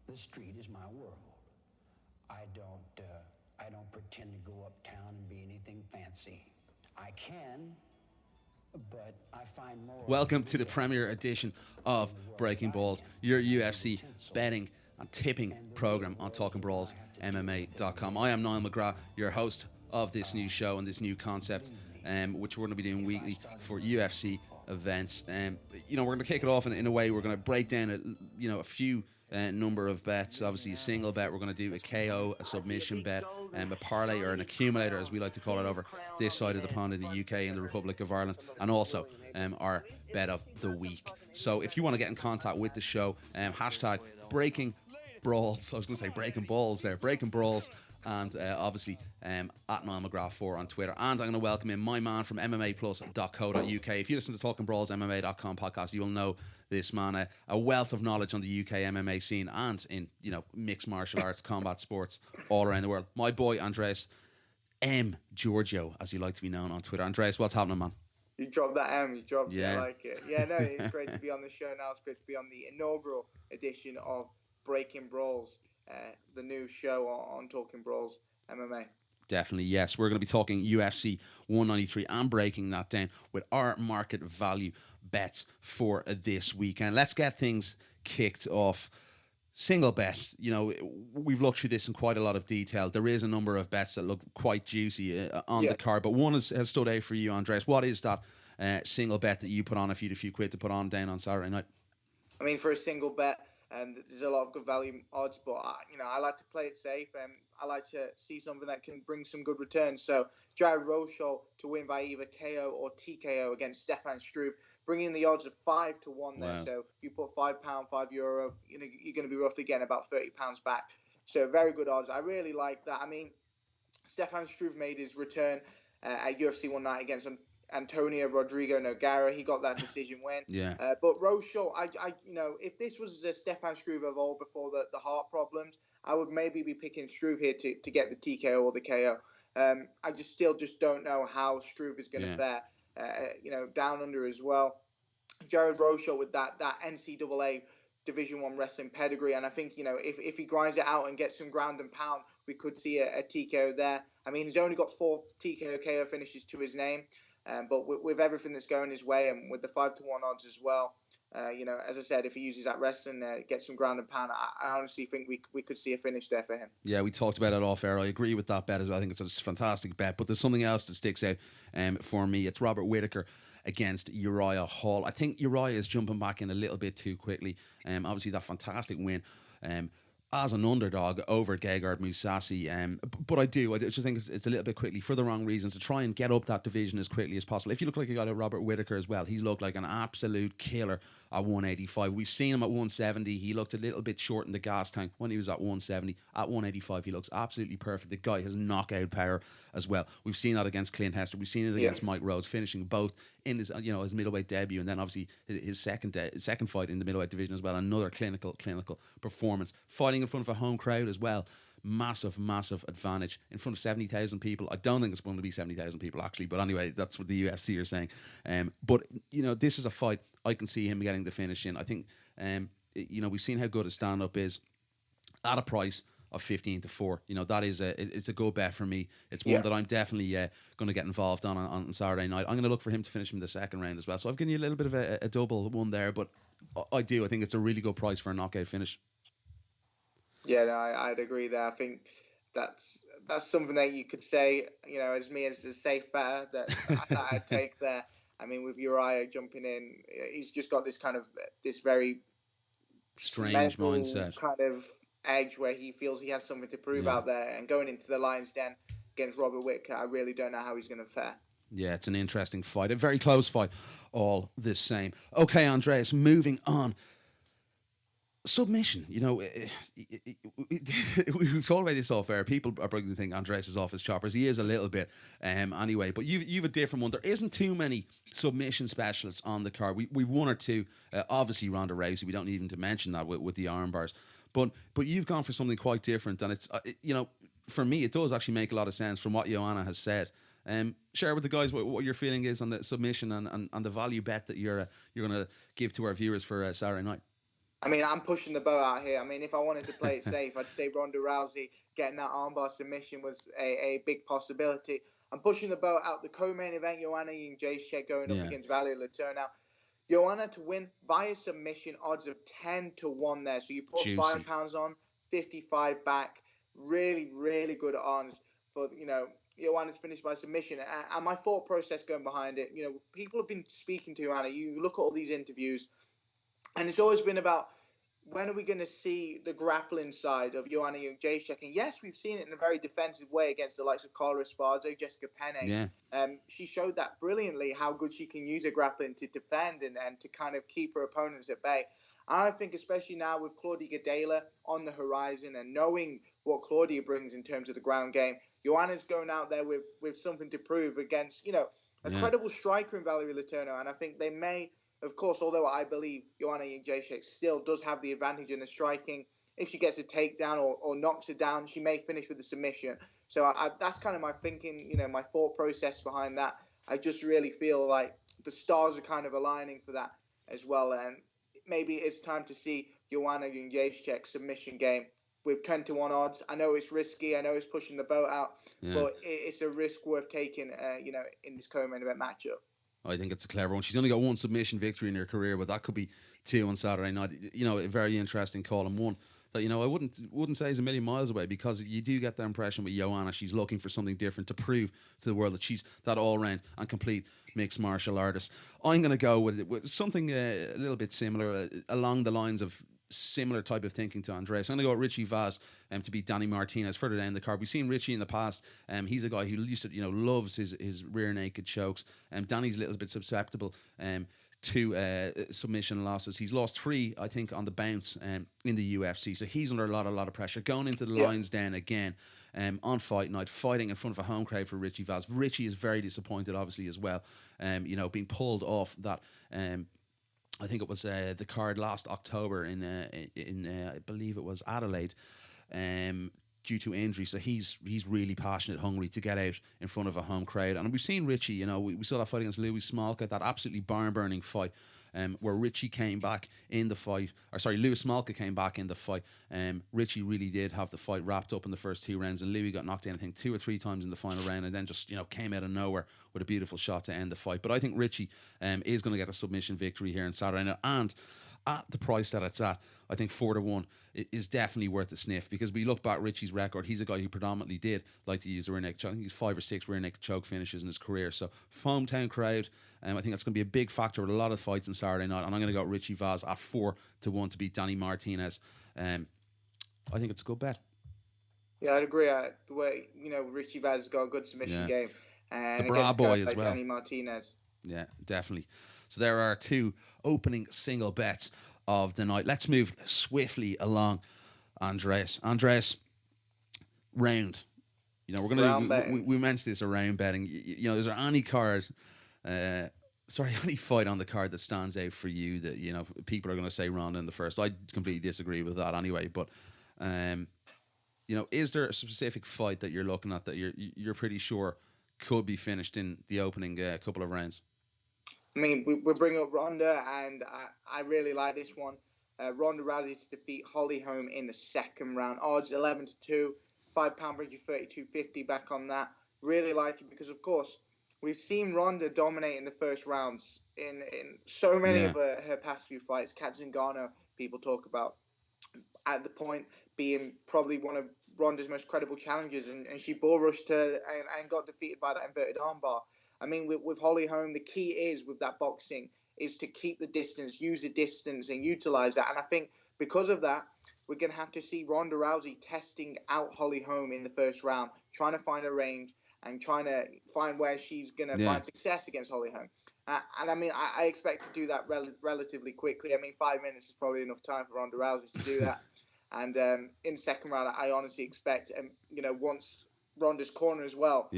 The street is my world. I don't pretend to go uptown and be anything fancy. I can, but I find more. Welcome to the premiere edition of Breaking Brawls, your UFC betting and tipping program on Talkingbrawls MMA.com. I am Niall McGrath, your host of this new show and this new concept, which we're going to be doing weekly for UFC events. We're going to kick it off in a way. We're going to break down a few number of bets. Obviously, a single bet. We're going to do a KO, a submission bet, a parlay or an accumulator, as we like to call it over this side of the pond in the UK and the Republic of Ireland, and also our bet of the week. So if you want to get in contact with the show, hashtag Breaking Brawls. I was going to say Breaking Balls there. Breaking Brawls. And obviously at Niall McGrath 4 on Twitter. And I'm going to welcome in my man from MMAplus.co.uk. If you listen to TalkingbrawlsMMA.com podcast, you will know this man, a wealth of knowledge on the UK MMA scene and in mixed martial arts, combat sports all around the world. My boy Andreas Georgiou, as you like to be known on Twitter. Andreas, what's happening, man? You dropped that M, you dropped it, I like it. Yeah, no, it's great to be on the show now. It's great to be on the inaugural edition of Breaking Brawls, the new show on Talking Brawls MMA. Definitely, yes. We're going to be talking UFC 193 and breaking that down with our market value bets for this weekend. Let's get things kicked off. Single bet, we've looked through this in quite a lot of detail. There is a number of bets that look quite juicy on the card, but one has stood out for you, Andreas. What is that single bet that you put on if you had a few quid to put on down on Saturday night? I mean, for a single bet, there's a lot of good value odds, but I like to play it safe, and I like to see something that can bring some good returns. So Jared Rosholt to win by either KO or TKO against Stefan Struve, bringing the odds of 5-1 there. Wow. So you put £5, €5, you're going to be roughly getting about £30 back. So very good odds. I really like that. I mean, Stefan Struve made his return at UFC 190 against Antonio Rodrigo Nogueira. He got that decision win. But Rosholt, if this was the Stefan Struve of old before the heart problems, I would maybe be picking Struve here to get the TKO or the KO. I still don't know how Struve is going to fare. Down under as well. Jared Rosholt with that NCAA Division 1 wrestling pedigree, and I think if he grinds it out and gets some ground and pound, we could see a TKO there. I mean, he's only got 4 TKO KO finishes to his name. But with everything that's going his way and with the 5-1 odds as well, as I said, if he uses that wrestling, gets some ground and pound, I honestly think we could see a finish there for him. Yeah, we talked about it off air. I agree with that bet as well. I think it's a fantastic bet. But there's something else that sticks out for me. It's Robert Whittaker against Uriah Hall. I think Uriah is jumping back in a little bit too quickly. Obviously, that fantastic win. As an underdog over Gegard Mousasi. But I just think it's a little bit quickly for the wrong reasons to try and get up that division as quickly as possible. If you look like you got a Robert Whittaker as well, he looked like an absolute killer at 185. We've seen him at 170. He looked a little bit short in the gas tank when he was at 170. At 185, he looks absolutely perfect. The guy has knockout power as well. We've seen that against Clint Hester. We've seen it against Mike Rhodes, finishing both in his his middleweight debut, and then obviously his second fight in the middleweight division as well. Another clinical performance, fighting in front of a home crowd as well. Massive advantage in front of 70,000 people. I don't think it's going to be 70,000 people actually, but anyway, that's what the UFC are saying. But this is a fight I can see him getting the finish in. I think we've seen how good his stand-up is at a price of 15-4. That is it's a good bet for me. It's one that I'm definitely going to get involved on Saturday night. I'm going to look for him to finish him in the second round as well. So I've given you a little bit of a double one there, but I think it's a really good price for a knockout finish. Yeah, no, I'd agree there. I think that's something that you could say, as me as a safe bet that I'd take there. I mean, with Uriah jumping in, he's just got this very strange mindset kind of edge where he feels he has something to prove out there. And going into the Lion's Den against Robert Whittaker, I really don't know how he's going to fare. Yeah, it's an interesting fight, a very close fight, all the same. Okay, Andreas, moving on. Submission, we've talked about this off air. People are probably think Andreas is off his choppers. He is a little bit, anyway. But you've a different one. There isn't too many submission specialists on the card. We've one or two. Obviously, Ronda Rousey. We don't need even to mention that with the arm bars. But you've gone for something quite different, and it's for me, it does actually make a lot of sense from what Joanna has said. Share with the guys what your feeling is on the submission and the value bet that you're going to give to our viewers for Saturday night. I mean, I'm pushing the boat out here. I mean, if I wanted to play it safe, I'd say Ronda Rousey getting that armbar submission was a big possibility. I'm pushing the boat out. The co-main event, Joanna Jędrzejczyk going up against Valerie Letourneau. Now, Joanna to win via submission, odds of 10-1 there. So you put £5 on, 55 back. Really, really good odds for, Joanna's finished by submission. And my thought process going behind it, people have been speaking to Joanna. You look at all these interviews, and it's always been about, when are we going to see the grappling side of Joanna Jędrzejczyk? And yes, we've seen it in a very defensive way against the likes of Carla Esparzo, Jessica Penne. Yeah. She showed that brilliantly, how good she can use her grappling to defend and to kind of keep her opponents at bay. I think especially now with Claudia Gadelha on the horizon and knowing what Claudia brings in terms of the ground game, Joanna's going out there with something to prove against, a credible striker in Valerie Letourneau. And I think they may, of course, although I believe Joanna Jędrzejczyk still does have the advantage in the striking, if she gets a takedown or knocks her down, she may finish with a submission. So that's kind of my thinking, my thought process behind that. I just really feel like the stars are kind of aligning for that as well. And maybe it's time to see Joanna Jędrzejczyk submission game with 10-1 odds. I know it's risky. I know it's pushing the boat out, but it's a risk worth taking, in this co-main event matchup. I think it's a clever one. She's only got one submission victory in her career, but that could be 2 on Saturday night. A very interesting call, and one that I wouldn't say is a million miles away, because you do get the impression with Joanna, she's looking for something different to prove to the world that she's that all-round and complete mixed martial artist. I'm going to go with something a little bit similar, along the lines of similar type of thinking to Andreas. I'm going to go with Richie Vaz to beat Danny Martinez further down the card. We've seen Richie in the past. He's a guy who used to, loves his rear naked chokes. Danny's a little bit susceptible to submission losses. He's lost 3, I think, on the bounce in the UFC. So he's under a lot of pressure. Going into the Lions Den again on fight night, fighting in front of a home crowd for Richie Vaz. Richie is very disappointed, obviously, as well. Being pulled off that. I think it was the card last October in I believe it was Adelaide, due to injury. So he's really passionate, hungry to get out in front of a home crowd. And we've seen Richie, we saw that fight against Louis Smolka, that absolutely barn-burning fight, where Richie came back in the fight, Louis Smolka came back in the fight. Richie really did have the fight wrapped up in the first 2 rounds, and Louis got knocked in, I think, 2 or 3 times in the final round, and then just, came out of nowhere with a beautiful shot to end the fight. But I think Richie is going to get a submission victory here on Saturday night, and at the price that it's at, I think 4-1 is definitely worth a sniff, because we look back at Richie's record. He's a guy who predominantly did like to use the rear naked choke. I think he's 5 or 6 rear naked choke finishes in his career. So hometown crowd, I think that's going to be a big factor with a lot of fights on Saturday night. And I'm going to go Richie Vaz at 4-1 to beat Danny Martinez. I think it's a good bet. Yeah, I'd agree. The way Richie Vaz has got a good submission game, and the bra boy as well, Danny Martinez. Yeah, definitely. So there are 2 opening single bets of the night. Let's move swiftly along, Andreas. Round. We're gonna we mentioned this around betting. Is there any card? Any fight on the card that stands out for you that people are going to say Ronda in the first? I completely disagree with that anyway. But is there a specific fight that you're looking at that you're pretty sure could be finished in the opening couple of rounds? I mean, we're bringing up Ronda, and I really like this one. Ronda Rousey to defeat Holly Holm in the second round. Odds 11-2, £5 brings you 32.50 back on that. Really like it because, of course, we've seen Ronda dominate in the first rounds in so many of her past few fights. Kat Zingano, people talk about at the point being probably one of Ronda's most credible challengers, and she bull rushed her and got defeated by that inverted armbar. I mean, with Holly Holm, the key is with that boxing is to keep the distance, use the distance, and utilize that. And I think because of that, we're going to have to see Ronda Rousey testing out Holly Holm in the first round, trying to find a range and trying to find where she's going to find success against Holly Holm. And I mean, I expect to do that relatively quickly. I mean, 5 minutes is probably enough time for Ronda Rousey to do that. And in the second round, I honestly expect, once Ronda's corner as well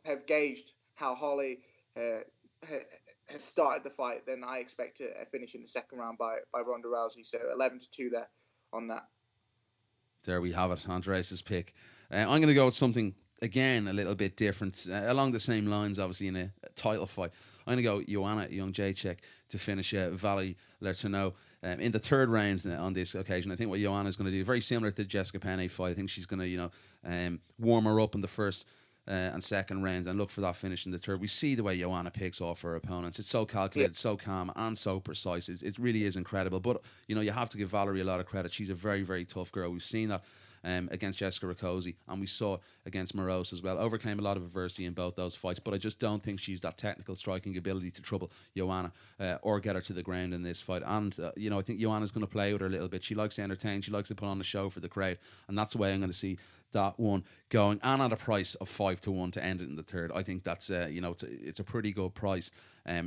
have gauged how Holly has started the fight, then I expect to finish in the second round by Ronda Rousey. So 11-2 there on that. There we have it, Andreas' pick. I'm going to go with something, again, a little bit different, along the same lines, obviously, in a title fight. I'm going to go Joanna Jędrzejczyk to finish Valerie Letourneau. in the third round on this occasion. I think what Joanna's going to do, very similar to the Jessica Penne fight. I think she's going to, warm her up in the first and second round and look for that finish in the third. We see the way Joanna picks off her opponents. It's so calculated, so calm, and so precise. It really is incredible. But, you have to give Valerie a lot of credit. She's a very, very tough girl. We've seen that against Jessica Rakoczy, and we saw against Morose as well. Overcame a lot of adversity in both those fights, but I just don't think she's that technical striking ability to trouble Joanna or get her to the ground in this fight. And I think Joanna's going to play with her a little bit. She likes to entertain, she likes to put on a show for the crowd, and that's the way I'm going to see that one going, and at a price of 5-1 to end it in the third. I think that's it's a pretty good price,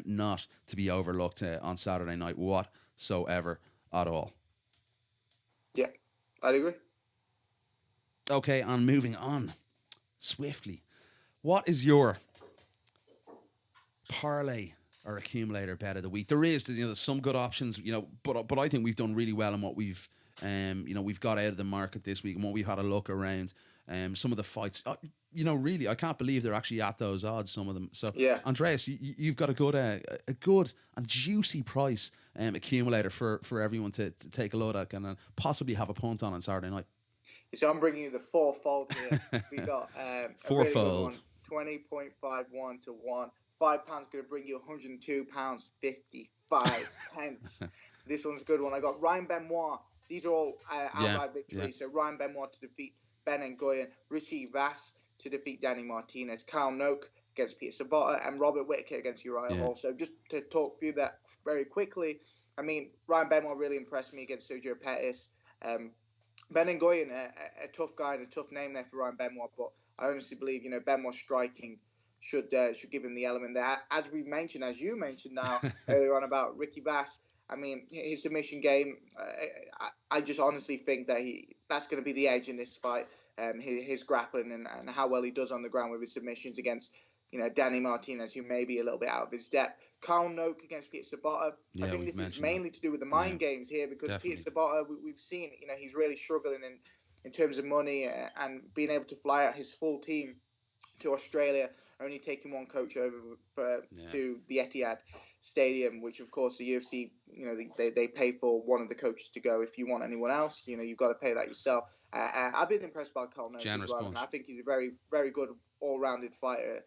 not to be overlooked on Saturday night whatsoever at all. Yeah, I agree. Okay, and moving on swiftly, what is your parlay or accumulator bet of the week? There is, there's some good options, but I think we've done really well in what we've got out of the market this week and what we've had a look around. Some of the fights, really, I can't believe they're actually at those odds. Some of them. So, yeah, Andreas, you've got a good and juicy price accumulator for everyone to take a look at and possibly have a punt on Saturday night. So I'm bringing you the fourfold here. We got fourfold, really 20.51 to 1. £5 going to bring you £102.55. This one's a good one. I got Ryan Benoit. These are all outright victories. So Ryan Benoit to defeat Ben Nguyen, Richie Vass to defeat Danny Martinez, Kyle Noak against Peter Sabota, and Robert Whittaker against Uriah Hall. So just to talk through that very quickly, I mean, Ryan Benoit really impressed me against Sergio Pettis. Ben Nguyen, a tough guy and a tough name there for Ryan Benoit, but I honestly believe, Benoit's striking should give him the element there. As you mentioned now earlier on about Ricky Vass, I mean, his submission game, I just honestly think that that's going to be the edge in this fight. His grappling and how well he does on the ground with his submissions against, Danny Martinez, who may be a little bit out of his depth. Kyle Noak against Peter Sabota. I think this is mainly to do with the mind games here because definitely. Peter Sabota, we've seen, he's really struggling in terms of money and being able to fly out his full team to Australia, only taking one coach over to the Etihad Stadium, which of course the UFC, they pay for one of the coaches to go. If you want anyone else, you've got to pay that yourself. I've been impressed by Kyle Noak as well, and I think he's a very, very good all-rounded fighter.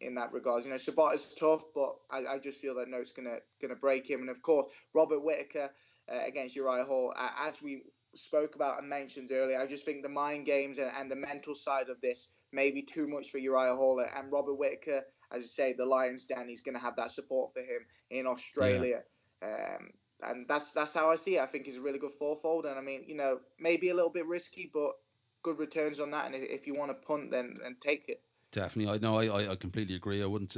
In that regard, Sabota's tough, but I just feel that Noak's gonna break him. And of course, Robert Whittaker against Uriah Hall, as we spoke about and mentioned earlier, I just think the mind games and the mental side of this may be too much for Uriah Hall. And Robert Whittaker, as I say, the Lions Den, he's gonna have that support for him in Australia. And that's how I see it. I think he's a really good fourfold, and I mean, maybe a little bit risky, but good returns on that. And if you want to punt, then take it. Definitely. I completely agree. I wouldn't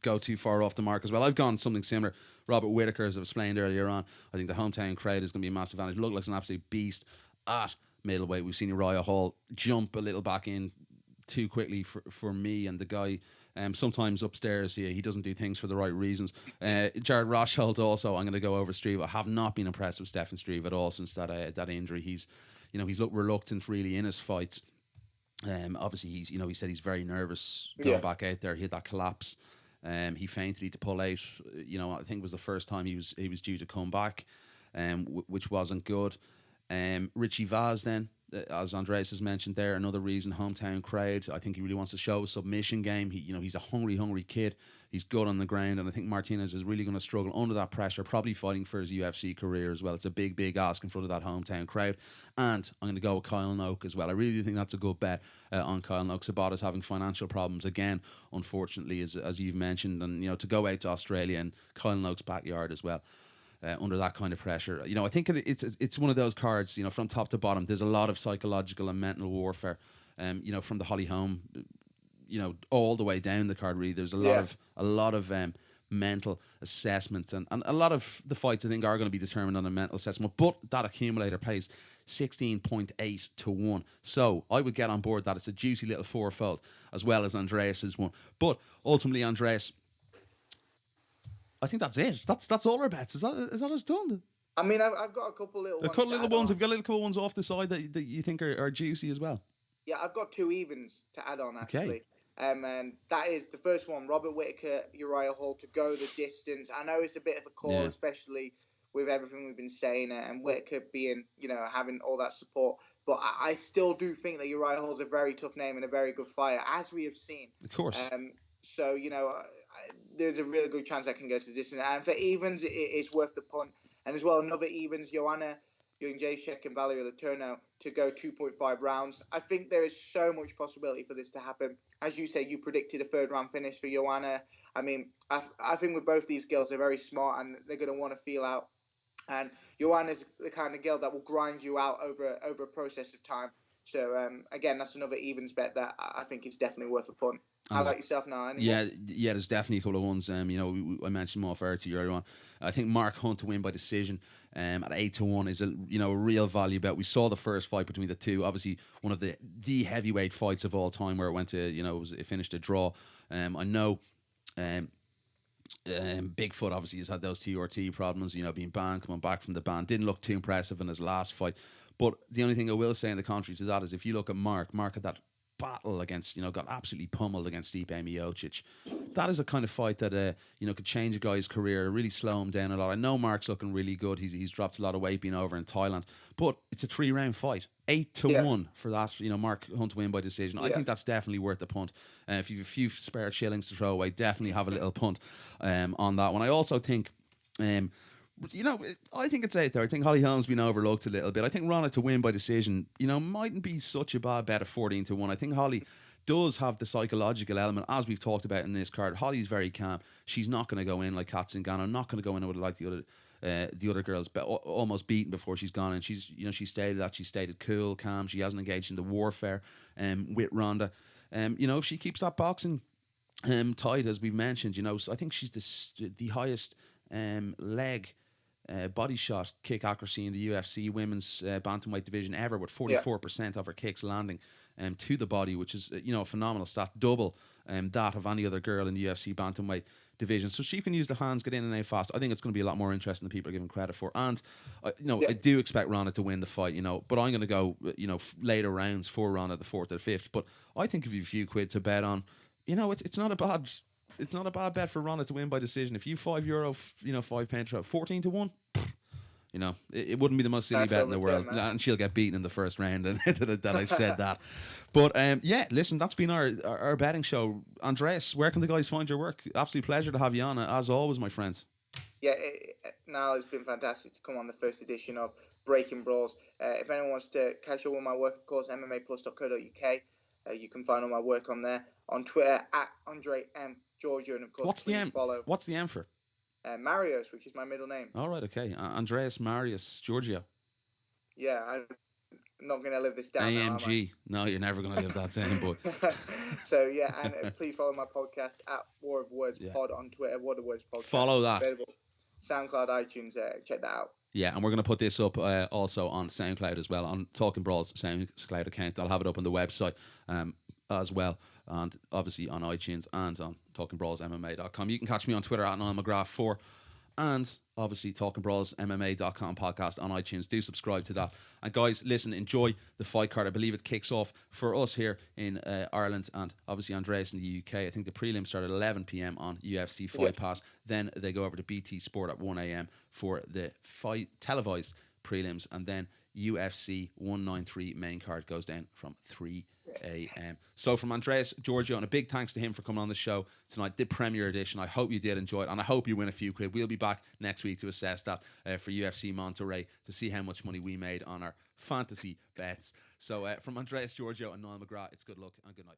go too far off the mark as well. I've gone something similar. Robert Whittaker, as I explained earlier on, I think the hometown crowd is going to be a massive advantage. Look like an absolute beast at middleweight. We've seen Uriah Hall jump a little back in too quickly for me, and the guy sometimes upstairs he doesn't do things for the right reasons. Jared Rosholt also, I'm going to go over Struve. I have not been impressed with Stefan Struve at all since that injury. He's looked reluctant really in his fights. Obviously he said he's very nervous going back out there. He had that collapse. He fainted, he had to pull out. I think it was the first time he was due to come back, which wasn't good. Richie Vaz then, as Andreas has mentioned there, another reason, hometown crowd. I think he really wants to show a submission game. He's a hungry kid. He's good on the ground, and I think Martinez is really going to struggle under that pressure, probably fighting for his UFC career as well. It's a big ask in front of that hometown crowd. And I'm going to go with Kyle Noak as well. I really do think that's a good bet on Kyle Noak. Sabota's having financial problems again, unfortunately, as you've mentioned, and to go out to Australia and Kyle Noak's backyard as well. Under that kind of pressure, I think it's one of those cards. From top to bottom, there's a lot of psychological and mental warfare. From the Holly Holm, all the way down the card. Really, there's a lot of mental assessment, and a lot of the fights I think are going to be determined on a mental assessment. But that accumulator pays 16.8 to 1, so I would get on board that. It's a juicy little fourfold as well as Andreas's one. But ultimately, Andreas, I think that's it. That's all our bets. Is that us done? I mean, I've got a couple little ones. We've got a couple ones off the side that you think are juicy as well. Yeah, I've got two evens to add on, actually. Okay. And that is the first one, Robert Whittaker, Uriah Hall to go the distance. I know it's a bit of a call, especially with everything we've been saying and Whitaker being, having all that support. But I still do think that Uriah Hall's a very tough name and a very good fighter, as we have seen. Of course. So, there's a really good chance I can go to distance. And for evens, it's worth the punt. And as well, another evens, Joanna Jędrzejczyk and Valeria Letourneau to go 2.5 rounds. I think there is so much possibility for this to happen. As you said, you predicted a third round finish for Joanna. I mean, I think with both these girls, they're very smart and they're going to want to feel out. And Joanna's the kind of girl that will grind you out over a process of time. So, again, that's another evens bet that I think is definitely worth a punt. How about yourself now? Yeah, there's definitely a couple of ones. I mentioned them off air to you earlier on. I think Mark Hunt to win by decision at 8-1 is a real value bet. We saw the first fight between the two. Obviously, one of the heavyweight fights of all time, where it went to it finished a draw. I know. Bigfoot obviously has had those TRT problems, being banned, coming back from the ban. Didn't look too impressive in his last fight. But the only thing I will say in the contrary to that is if you look at Mark had that battle against, got absolutely pummeled against Stipe Miocic. That is a kind of fight that, could change a guy's career, really slow him down a lot. I know Mark's looking really good. He's dropped a lot of weight being over in Thailand. But it's a 3-round fight. 8-1 for that, Mark Hunt win by decision. I think that's definitely worth the punt. If you've a few spare shillings to throw away, definitely have a little punt on that one. I also think... I think it's out there. I think Holly Holm's been overlooked a little bit. I think Rana to win by decision, mightn't be such a bad bet at 14-1. I think Holly does have the psychological element, as we've talked about in this card. Holly's very calm. She's not going to go in like Kat Zingano, not going to go in with like the other girls, but almost beaten before she's gone. And she's, she stated cool, calm. She hasn't engaged in the warfare with Ronda. If she keeps that boxing tight, as we've mentioned, so I think she's the highest leg body shot kick accuracy in the UFC women's bantamweight division ever, with 44% of her kicks landing to the body, which is a phenomenal stat, double that of any other girl in the UFC bantamweight division. So she can use the hands, get in and out fast. I think it's going to be a lot more interesting than people are giving credit for. And I do expect Ronda to win the fight, but I'm going to go later rounds for Ronda, the 4th or 5th. But I think if you have a few quid to bet on, it's not a bad. It's not a bad bet for Ronda to win by decision. If you €5, £5 14-1, it wouldn't be the most silly bet in the world. And she'll get beaten in the first round. And that I said that. But listen, that's been our betting show. Andreas, where can the guys find your work? Absolute pleasure to have you on, as always, my friend. Yeah, Niall, it's been fantastic to come on the first edition of Breaking Brawls. If anyone wants to catch up with my work, of course, MMAplus.co.uk. You can find all my work on there. On Twitter, at Andre M. Georgiou, and of course, what's the M? Follow. What's the M for? Marius, which is my middle name. All right, okay. Andreas Marius Georgiou. Yeah, I'm not going to live this down. AMG. No, you're never going to live that down, boy. So, yeah, and please follow my podcast at War of Words Pod on Twitter. War of Words Podcast. Follow that. Available. SoundCloud, iTunes, check that out. Yeah, and we're going to put this up also on SoundCloud as well, on Talkingbrawls SoundCloud account. I'll have it up on the website as well, and obviously on iTunes and on TalkingbrawlsMMA.com. You can catch me on Twitter at Niall McGrath 4, and obviously TalkingbrawlsMMA.com podcast on iTunes. Do subscribe to that. And guys, listen, enjoy the fight card. I believe it kicks off for us here in Ireland, and obviously Andreas in the UK. I think the prelims start at 11 p.m. on UFC Fight Pass. Then they go over to BT Sport at 1 a.m. for the fight televised prelims, and then UFC 193 main card goes down from 3 a.m. So from Andreas Georgiou, and a big thanks to him for coming on the show tonight, the premiere edition. I hope you did enjoy it, and I hope you win a few quid. We'll be back next week to assess that for UFC Monterrey, to see how much money we made on our fantasy bets. So from Andreas Georgiou and Niall McGrath, it's good luck and good night.